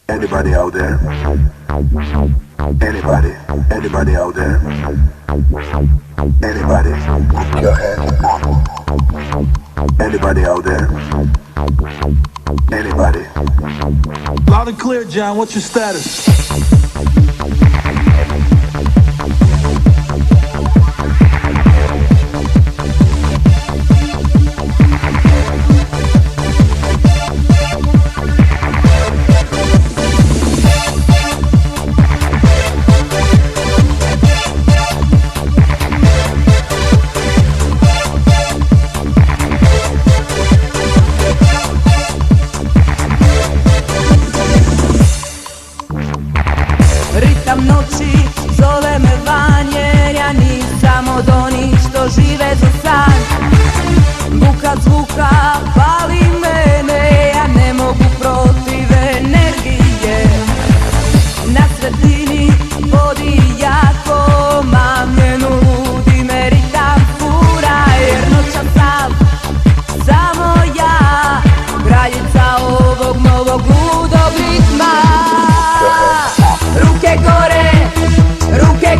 Anybody out there? Anybody out there? Anybody? Put your hands up. Anybody out there? Anybody? Loud and clear, John. What's your status? Ritam noći zove me van jer ja nisam od onih što žive za san. Buka zvuka pali mene, ja ne mogu protiv energije. Na sredini vodi jako mamljenu ludi me ritam fura, jer noća sam samo ja, kraljica ovog novog ludog ritma. Ruke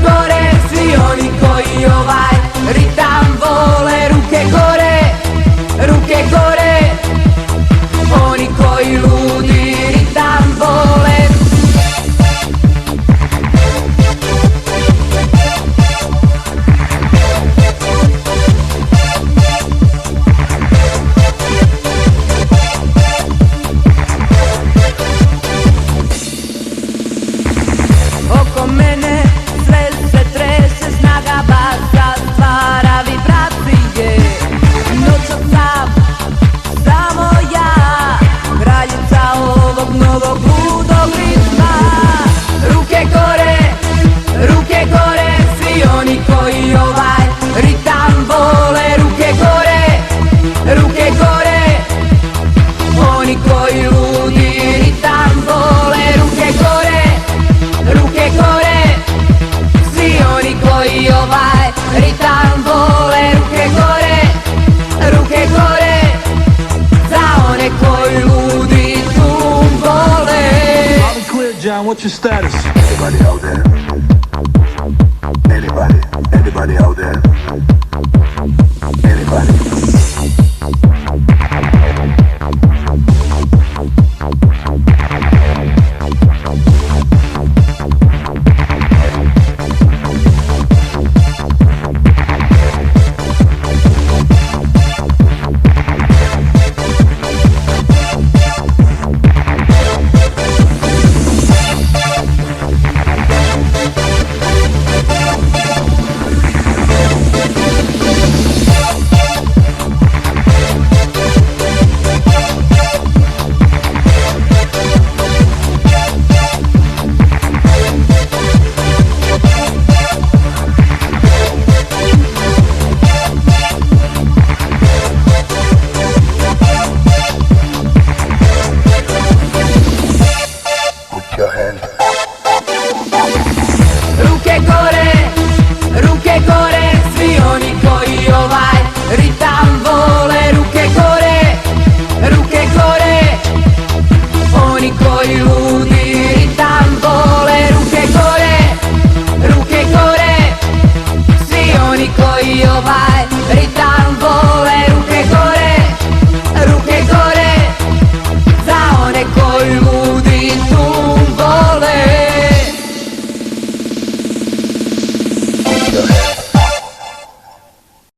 gore, svi oni koji ovaj ritam vole. Ruke gore, oni koji ludi ritam vole. Oko mene sve se trese, snaga basa stvara vibracije. Noćas sam samo ja, kraljica ovog novog ludog ritma. Ruke gore, svi oni koji ovaj ritam vole. Ruke gore, oni koji ludi ritam vole. Ruke gore, svi oni koji ovaj ritam vole. Ruke gore, za one koji ludi tum vole. Loud and clear, John. What's your status? Anybody out there? Anybody out there? Anybody?